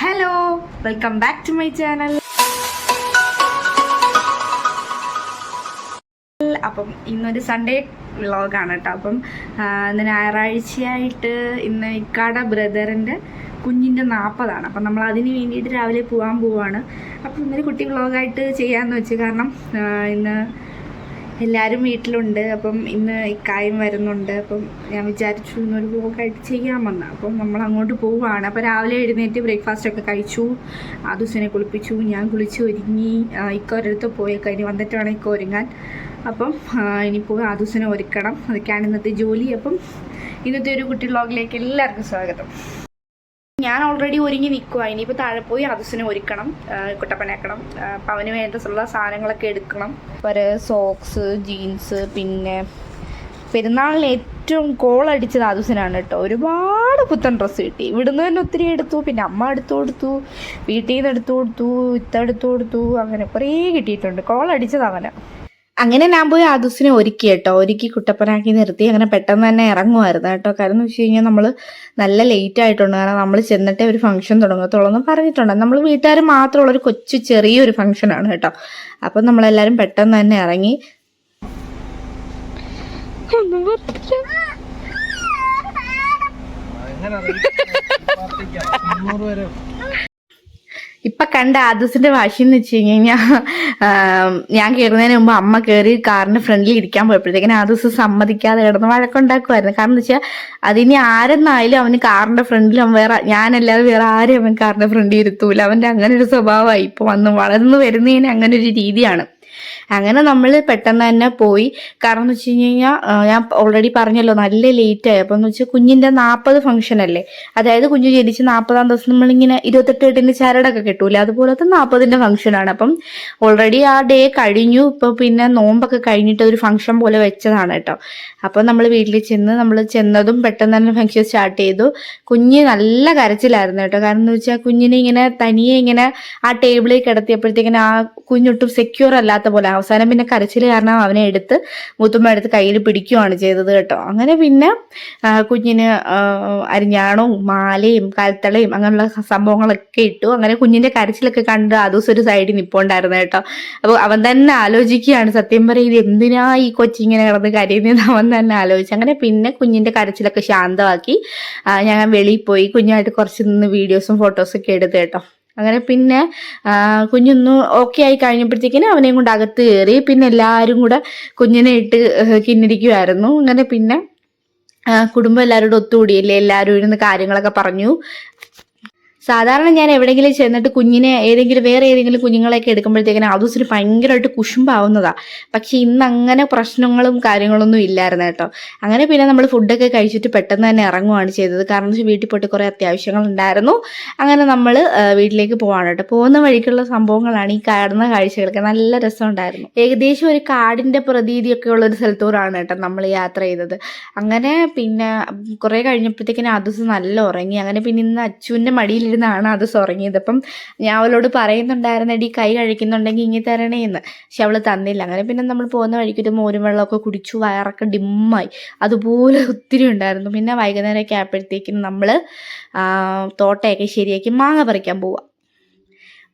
Hello, welcome back to my channel. അപ്പം ഇന്നൊരു Sunday വ്ളോഗാണ് കേട്ടോ. അപ്പം ഇന്ന് ഞായറാഴ്ചയായിട്ട് ഇന്ന് ഇക്കാടെ ബ്രദറിൻ്റെ കുഞ്ഞിൻ്റെ 40ആണ്. അപ്പം നമ്മൾ അതിന് വേണ്ടിയിട്ട് രാവിലെ പോകാൻ പോവാണ്. അപ്പം ഇന്നൊരു കുട്ടി വ്ളോഗായിട്ട് ചെയ്യാമെന്ന് വെച്ച്, കാരണം ഇന്ന് എല്ലാവരും വീട്ടിലുണ്ട്. അപ്പം ഇന്ന് ഇക്കായും വരുന്നുണ്ട്. അപ്പം ഞാൻ വിചാരിച്ചു ഇന്നൊരു വ്ളോഗായിട്ട് ചെയ്യാമെന്ന്. അപ്പം നമ്മൾ അങ്ങോട്ട് പോവുകയാണ്. അപ്പോൾ രാവിലെ എഴുന്നേറ്റ് ബ്രേക്ക്ഫാസ്റ്റൊക്കെ കഴിച്ചു, ആദൂസിനെ കുളിപ്പിച്ചു, ഞാൻ കുളിച്ച് ഒരുങ്ങി. ഇക്ക ഒരിടത്ത് പോയേക്കാം, ഇനി വന്നിട്ട് വേണം ഇക്ക ഒരുങ്ങാൻ. അപ്പം ഇനിയിപ്പോൾ ആദൂസിനെ ഒരുക്കണം, അതൊക്കെയാണ് ഇന്നത്തെ ജോലി. അപ്പം ഇന്നത്തെ ഒരു കുട്ടി വ്ളോഗിലേക്ക് എല്ലാവർക്കും സ്വാഗതം. ഞാൻ ഓൾറെഡി ഒരുങ്ങി നിൽക്കുക. ഇനിയിപ്പോൾ താഴെ പോയി ആദൂസിനെ ഒരുക്കണം, കുട്ടപ്പനാക്കണം. അപ്പം അവന് വേണ്ടുള്ള സാധനങ്ങളൊക്കെ എടുക്കണം. ഒരു സോക്സ്, ജീൻസ്, പിന്നെ പെരുന്നാളിന് ഏറ്റവും കോളടിച്ചത് ആദൂസിനാണ് കേട്ടോ. ഒരുപാട് പുത്തൻ ഡ്രസ്സ് കിട്ടി. ഇവിടുന്ന് തന്നെ ഒത്തിരി എടുത്തു, പിന്നെ അമ്മ എടുത്തു കൊടുത്തു, വീട്ടിൽ നിന്ന് എടുത്തു കൊടുത്തു, എടുത്തു കൊടുത്തു, അങ്ങനെ കുറേ കിട്ടിയിട്ടുണ്ട്. കോളടിച്ചത് അവന്. അങ്ങനെ ഞാൻ പോയി ആദൂസിനെ ഒരുക്കി കേട്ടോ. ഒരുക്കി കുട്ടപ്പനാക്കി നിർത്തി. അങ്ങനെ പെട്ടെന്ന് തന്നെ ഇറങ്ങുമായിരുന്നു കേട്ടോ. കാരണം എന്ന് വെച്ച് കഴിഞ്ഞാൽ നമ്മൾ നല്ല ലേറ്റ് ആയിട്ടുണ്ട്. കാരണം നമ്മൾ ചെന്നിട്ടേ ഒരു ഫംഗ്ഷൻ തുടങ്ങത്തുള്ളൂ എന്ന് പറഞ്ഞിട്ടുണ്ട്. നമ്മൾ വീട്ടുകാർ മാത്രമുള്ള ഒരു കൊച്ചു ചെറിയൊരു ഫംഗ്ഷനാണ് കേട്ടോ. അപ്പം നമ്മളെല്ലാവരും പെട്ടെന്ന് തന്നെ ഇറങ്ങി. ഇപ്പം കണ്ട ആദൂസിന്റെ വാശിന്ന് വെച്ച് കഴിഞ്ഞാൽ, ഞാൻ കയറുന്നതിന് മുമ്പ് അമ്മ കയറി കാറിന്റെ ഫ്രണ്ടിൽ ഇരിക്കാൻ പോയപ്പോഴത്തേക്കിനും ആദൂസ് സമ്മതിക്കാതെ കിടന്ന് വഴക്കുണ്ടാക്കുമായിരുന്നു. കാരണം എന്ന് വെച്ചാൽ അതിനി ആരെന്നായാലും അവന് കാറിന്റെ ഫ്രണ്ടിൽ അവൻ ഞാനല്ലാതെ വേറെ ആരും അവൻ കാറിന്റെ ഫ്രണ്ടിൽ ഇരുത്തൂല. അവന്റെ അങ്ങനെ ഒരു സ്വഭാവമായി. ഇപ്പൊ വളർന്നു വരുന്നതിന് അങ്ങനെ ഒരു രീതിയാണ്. അങ്ങനെ നമ്മൾ പെട്ടെന്ന് തന്നെ പോയി. കാരണം എന്ന് വെച്ച് കഴിഞ്ഞാൽ ഞാൻ ഓൾറെഡി പറഞ്ഞല്ലോ നല്ല ലേറ്റായി. അപ്പം എന്ന് വെച്ചാൽ കുഞ്ഞിൻ്റെ 40 ഫംഗ്ഷൻ അല്ലേ, അതായത് കുഞ്ഞ് ജനിച്ച് 40-ാം ദിവസം നമ്മളിങ്ങനെ 28 ചരടൊക്കെ കിട്ടൂല, അതുപോലത്തെ 40ന്റെ ഫംഗ്ഷനാണ്. അപ്പം ഓൾറെഡി ആ ഡേ കഴിഞ്ഞു. ഇപ്പം പിന്നെ നോമ്പൊക്കെ കഴിഞ്ഞിട്ട് ഒരു ഫംഗ്ഷൻ പോലെ വെച്ചതാണ് കേട്ടോ. അപ്പം നമ്മൾ വീട്ടിൽ നമ്മൾ ചെന്നതും പെട്ടെന്ന് തന്നെ ഫംഗ്ഷൻ സ്റ്റാർട്ട് ചെയ്തു. കുഞ്ഞ് നല്ല കരച്ചിലായിരുന്നു കേട്ടോ. കാരണം എന്ന് വെച്ചാൽ കുഞ്ഞിനെ ഇങ്ങനെ തനിയെ ഇങ്ങനെ ആ ടേബിളിൽ കിടത്തിയപ്പോഴത്തേക്കിനും ആ കുഞ്ഞൊട്ടും സെക്യൂർ അല്ലാത്ത പോലെ. അവസാനം പിന്നെ കരച്ചിൽ കാരണം അവനെ എടുത്ത് മൂത്തുമ്മ എടുത്ത് കയ്യിൽ പിടിക്കുകയാണ് ചെയ്തത് കേട്ടോ. അങ്ങനെ പിന്നെ കുഞ്ഞിന് അരിഞ്ഞാണവും മാലയും കാൽത്തളയും അങ്ങനെയുള്ള സംഭവങ്ങളൊക്കെ ഇട്ടു. അങ്ങനെ കുഞ്ഞിന്റെ കരച്ചിലൊക്കെ കണ്ട് ആദൂസ് ഒരു സൈഡിൽ നിൽപ്പുണ്ടായിരുന്നു കേട്ടോ. അപ്പോൾ അവൻ തന്നെ ആലോചിക്കുകയാണ്, സത്യം പറയും എന്തിനാ ഈ കൊച്ചിങ്ങനെ കിടന്ന് കരയുന്നതെന്ന് അവൻ തന്നെ ആലോചിച്ചു. അങ്ങനെ പിന്നെ കുഞ്ഞിന്റെ കരച്ചിലൊക്കെ ശാന്തമാക്കി ഞാൻ വെളിയിൽ പോയി കുഞ്ഞായിട്ട് കുറച്ച് നിന്ന് വീഡിയോസും ഫോട്ടോസും ഒക്കെ എടുത്ത് കേട്ടോ. അങ്ങനെ പിന്നെ കുഞ്ഞൊന്ന് ഓക്കെ ആയി കഴിഞ്ഞപ്പോഴത്തേക്കിനും അവനെയും കൊണ്ട് അകത്ത് കയറി. പിന്നെ എല്ലാവരും കൂടെ കുഞ്ഞിനെ ഇട്ട് കിന്നിരിക്കുമായിരുന്നു. അങ്ങനെ പിന്നെ കുടുംബം എല്ലാവരോടും ഒത്തുകൂടിയല്ലേ, എല്ലാവരും ഇരുന്ന് കാര്യങ്ങളൊക്കെ പറഞ്ഞു. സാധാരണ ഞാൻ എവിടെയെങ്കിലും ചെന്നിട്ട് കുഞ്ഞിനെ വേറെ ഏതെങ്കിലും കുഞ്ഞുങ്ങളെയൊക്കെ എടുക്കുമ്പോഴത്തേക്കിനും ആദൂസിന് ഭയങ്കരമായിട്ട് കുശുമ്പാവുന്നതാ. പക്ഷെ ഇന്ന് അങ്ങനെ പ്രശ്നങ്ങളും കാര്യങ്ങളൊന്നും ഇല്ലായിരുന്നു കേട്ടോ. അങ്ങനെ പിന്നെ നമ്മൾ ഫുഡൊക്കെ കഴിച്ചിട്ട് പെട്ടെന്ന് തന്നെ ഇറങ്ങുകയാണ് ചെയ്തത്. കാരണം വീട്ടിൽ പോയിട്ട് കുറേ അത്യാവശ്യങ്ങൾ ഉണ്ടായിരുന്നു. അങ്ങനെ നമ്മൾ വീട്ടിലേക്ക് പോവാണ് കേട്ടോ. പോകുന്ന വഴിക്കുള്ള സംഭവങ്ങളാണ് ഈ കാണുന്ന കാഴ്ചകളൊക്കെ. നല്ല രസമുണ്ടായിരുന്നു. ഏകദേശം ഒരു കാടിന്റെ പ്രതീതിയൊക്കെ ഉള്ള ഒരു സ്ഥലത്തൂരാണ് കേട്ടോ നമ്മൾ യാത്ര ചെയ്തത്. അങ്ങനെ പിന്നെ കുറേ കഴിഞ്ഞപ്പോഴത്തേക്കിനും ആദൂസ് നല്ല ഉറങ്ങി. അങ്ങനെ പിന്നെ ഇന്ന് അച്ചുവിൻ്റെ മടിയിൽ ാണ് അത് ഉറങ്ങിയത്. അപ്പം ഞാൻ അവളോട് പറയുന്നുണ്ടായിരുന്നെടി കൈ കഴിക്കുന്നുണ്ടെങ്കിൽ ഇങ്ങി തരണേ എന്ന്. പക്ഷെ അവള് തന്നില്ല. അങ്ങനെ പിന്നെ നമ്മൾ പോകുന്ന വഴിക്കൊരു മോരും വെള്ളമൊക്കെ കുടിച്ചു. വയറൊക്കെ ഡിമ്മായി അതുപോലെ ഒത്തിരി ഉണ്ടായിരുന്നു. പിന്നെ വൈകുന്നേരമൊക്കെ ആയപ്പോഴത്തേക്കും നമ്മൾ തോട്ടയൊക്കെ ശരിയാക്കി മാങ്ങ പറിക്കാൻ പോവാം.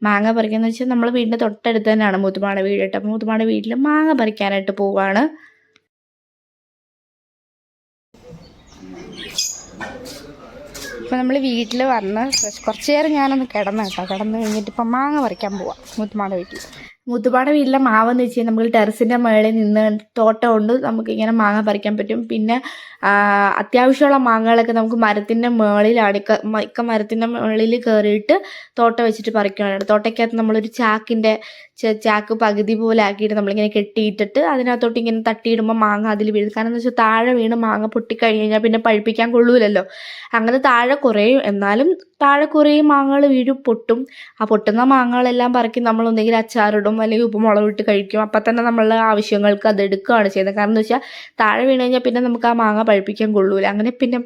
മാങ്ങ പറിക്കാന്ന് വെച്ചാൽ നമ്മൾ വീടിൻ്റെ തൊട്ടടുത്ത് തന്നെയാണ് മൂത്തുമാടെ വീട് കേട്ടോ. അപ്പം മൂത്തുമാടെ വീട്ടിൽ മാങ്ങ പറിക്കാനായിട്ട് പോവാണ്. ഇപ്പം നമ്മൾ വീട്ടിൽ വന്ന് കുറച്ച് നേരം ഞാനൊന്ന് കിടന്നു കേട്ടോ. കിടന്നു കഴിഞ്ഞിട്ട് ഇപ്പം മാങ്ങ പറിക്കാൻ പോവാം മൂത്തുമാടെ വീട്ടിൽ. മൂത്തുപാടെ വീട്ടിലെ മാവെന്ന് വെച്ച് കഴിഞ്ഞാൽ നമുക്ക് ടെറസിൻ്റെ മുകളിൽ നിന്ന് തോട്ടം കൊണ്ട് നമുക്കിങ്ങനെ മാങ്ങ പറിക്കാൻ പറ്റും. പിന്നെ അത്യാവശ്യമുള്ള മാങ്ങകളൊക്കെ നമുക്ക് മരത്തിൻ്റെ മുകളിലാണ് മരത്തിൻ്റെ മുകളിൽ കയറിയിട്ട് തോട്ട വെച്ചിട്ട് പറിക്കുകയാണ്. തോട്ടയ്ക്കകത്ത് നമ്മളൊരു ചാക്ക് പകുതി പോലെ ആക്കിയിട്ട് നമ്മളിങ്ങനെ കെട്ടിയിട്ടിട്ട് അതിനകത്തോട്ട് ഇങ്ങനെ തട്ടിയിടുമ്പോൾ മാങ്ങ അതിൽ വീഴും. കാരണം എന്ന് വെച്ചാൽ താഴെ വീണ് മാങ്ങ പൊട്ടിക്കഴിഞ്ഞ് കഴിഞ്ഞാൽ പിന്നെ പഴുപ്പിക്കാൻ കൊള്ളൂലല്ലോ. അങ്ങനെ താഴെ കുറയും, എന്നാലും താഴെ കുറേ മാങ്ങകൾ വീഴും, പൊട്ടും. ആ പൊട്ടുന്ന മാങ്ങകളെല്ലാം പറക്കി നമ്മൾ ഒന്നെങ്കിൽ അച്ചാറിടും അല്ലെങ്കിൽ ഉപ്പുമുളക് ഇട്ട് കഴിക്കും. അപ്പം തന്നെ നമ്മളുടെ ആവശ്യങ്ങൾക്ക് അത് എടുക്കുകയാണ് ചെയ്യുന്നത്. കാരണം എന്ന് വെച്ചാൽ താഴെ വീണ് കഴിഞ്ഞാൽ പിന്നെ നമുക്ക് ആ മാങ്ങ പഴുപ്പിക്കാൻ കൊള്ളൂല. അങ്ങനെ പിന്നെ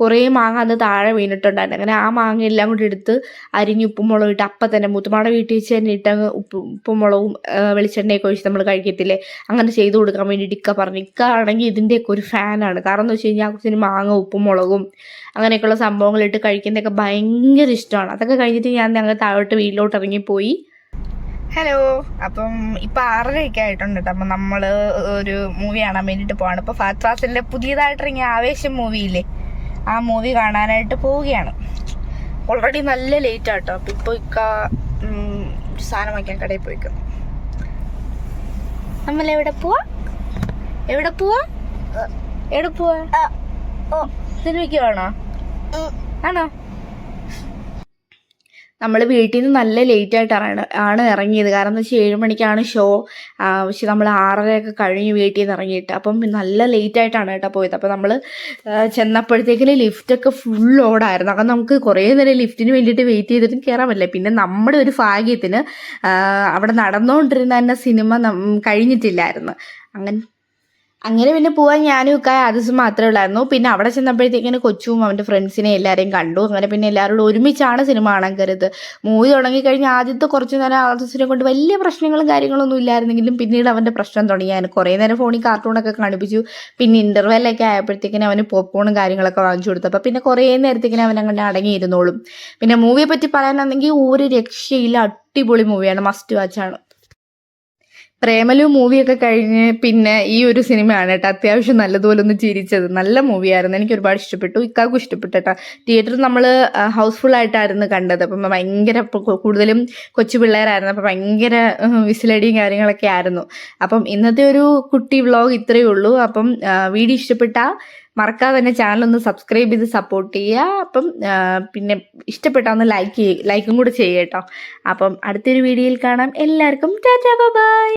കുറേ മാങ്ങ അന്ന് താഴെ വീണിട്ടുണ്ടായിരുന്നു. അങ്ങനെ ആ മാങ്ങ എല്ലാം കൂടി എടുത്ത് അരിഞ്ഞ് ഉപ്പും മുളകും ഇട്ട് അപ്പം തന്നെ മൂത്തുമാടെ വീട്ടിൽ വെച്ച് തന്നെ ഇട്ടങ്ങ് ഉപ്പും മുളകും വെളിച്ചെണ്ണയൊക്കെ ഒഴിച്ച് നമ്മൾ കഴിക്കത്തില്ലേ, അങ്ങനെ ചെയ്ത് കൊടുക്കാൻ വേണ്ടിയിട്ട് ഇക്ക പറഞ്ഞു. ഇക്ക ആണെങ്കിൽ ഇതിൻ്റെയൊക്കെ ഒരു ഫാനാണ്. കാരണം എന്ന് വെച്ച് കഴിഞ്ഞാൽ കൊച്ചിന് മാങ്ങ ഉപ്പും മുളകും അങ്ങനെയൊക്കെയുള്ള സംഭവങ്ങളിട്ട് കഴിക്കുന്നതൊക്കെ ഭയങ്കര ഇഷ്ടമാണ്. അതൊക്കെ കഴിഞ്ഞിട്ട് ഞാൻ ഞങ്ങൾ താഴോട്ട് വീട്ടിലോട്ട് ഇറങ്ങിപ്പോയി. ഹലോ, അപ്പം ഇപ്പം 6:30 ആയിട്ടുണ്ട് കേട്ടോ. അപ്പം നമ്മൾ ഒരു മൂവി കാണാൻ വേണ്ടിയിട്ട് പോവാണ്. ഇപ്പോൾ ഫഹദ് ഫാസിലിൻ്റെ പുതിയതായിട്ടിറങ്ങിയ ആവേശം മൂവിയില്ലേ, ആ മൂവി കാണാനായിട്ട് പോവുകയാണ്. ഓൾറെഡി നല്ല ലേറ്റ് ആട്ടോ. അപ്പം ഇപ്പോൾ ഇക്ക സാധനം വയ്ക്കാൻ കടയിൽ പോയിക്കും. നമ്മൾ എവിടെ പോവാ സിനിമയ്ക്ക് ആണോ? നമ്മൾ വീട്ടിൽ നിന്ന് നല്ല ലേറ്റായിട്ടാണ് ഇറങ്ങിയത്. കാരണം എന്ന് വെച്ചാൽ 7 മണിക്കാണ് ഷോ. പക്ഷെ നമ്മൾ 6:30 കഴിഞ്ഞ് വീട്ടിൽ നിന്ന് ഇറങ്ങിയിട്ട്. അപ്പം നല്ല ലേറ്റായിട്ടാണ് കേട്ടോ പോയത്. അപ്പം നമ്മൾ ചെന്നപ്പോഴത്തേക്കിന് ലിഫ്റ്റൊക്കെ ഫുൾ ഓടായിരുന്നു. അപ്പം നമുക്ക് കുറേ നേരം ലിഫ്റ്റിന് വേണ്ടിയിട്ട് വെയിറ്റ് ചെയ്തിട്ടും കയറാൻ പറ്റില്ല. പിന്നെ നമ്മുടെ ഒരു ഭാഗ്യത്തിന് അവിടെ നടന്നുകൊണ്ടിരുന്ന തന്നെ സിനിമ കഴിഞ്ഞിട്ടില്ലായിരുന്നു. അങ്ങനെ പിന്നെ പോകാൻ ഞാനും ഒക്കെ ആദ്യം മാത്രമേ ഉള്ളായിരുന്നു. പിന്നെ അവിടെ ചെന്നപ്പോഴത്തേക്കിന് കൊച്ചും അവൻ്റെ ഫ്രണ്ട്സിനെ എല്ലാവരെയും കണ്ടു. അങ്ങനെ പിന്നെ എല്ലാവരോടും ഒരുമിച്ചാണ് സിനിമ കാണാൻ കയറിയത്. മൂവി തുടങ്ങിക്കഴിഞ്ഞാൽ ആദ്യത്തെ കുറച്ച് നേരം ആദ്യത്തിനെ കൊണ്ട് വലിയ പ്രശ്നങ്ങളും കാര്യങ്ങളൊന്നും ഇല്ലായിരുന്നെങ്കിലും പിന്നീട് അവൻ്റെ പ്രശ്നം തുടങ്ങിയായിരുന്നു. കുറേ നേരം ഫോണിൽ കാർട്ടൂണൊക്കെ കാണിപ്പിച്ചു. പിന്നെ ഇൻ്റർവെല്ലൊക്കെ ആയപ്പോഴത്തേക്കിനും അവന് പോപ്കോണും കാര്യങ്ങളൊക്കെ വാങ്ങിച്ചു കൊടുത്തു. അപ്പോൾ പിന്നെ കുറേ നേരത്തേക്കിനും അവൻ അങ്ങനെ അടങ്ങിയിരുന്നോളും. പിന്നെ മൂവിയെ പറ്റി പറയാനാണെങ്കിൽ ഒരു രക്ഷയില്ല, അടിപൊളി മൂവിയാണ്, മസ്റ്റ് വാച്ചാണ്. പ്രേമലു മൂവിയൊക്കെ കഴിഞ്ഞ് പിന്നെ ഈ ഒരു സിനിമയാണ് കേട്ടോ അത്യാവശ്യം നല്ലതുപോലെ ഒന്ന് ചിരിച്ചത്. നല്ല മൂവിയായിരുന്നു, എനിക്ക് ഒരുപാട് ഇഷ്ടപ്പെട്ടു, ഇക്കാർക്കും ഇഷ്ടപ്പെട്ടു കേട്ടോ. തിയേറ്ററിൽ നമ്മൾ ഹൗസ്ഫുൾ ആയിട്ടായിരുന്നു കണ്ടത്. അപ്പം ഭയങ്കര കൂടുതലും കൊച്ചു പിള്ളേരായിരുന്നു. അപ്പം ഭയങ്കര വിസിലടിയും കാര്യങ്ങളൊക്കെ ആയിരുന്നു. അപ്പം ഇന്നത്തെ ഒരു കുട്ടി വ്ളോഗ് ഇത്രയേ ഉള്ളൂ. അപ്പം വീഡിയോ ഇഷ്ടപ്പെട്ടാൽ മറക്കാതെ തന്നെ ചാനലൊന്ന് സബ്സ്ക്രൈബ് ചെയ്ത് സപ്പോർട്ട് ചെയ്യുക. അപ്പം പിന്നെ ഇഷ്ടപ്പെട്ടാൽ ഒന്ന് ലൈക്കും കൂടെ ചെയ്യുക കേട്ടോ. അപ്പം അടുത്തൊരു വീഡിയോയിൽ കാണാം. എല്ലാവർക്കും ടാറ്റാ ബൈ.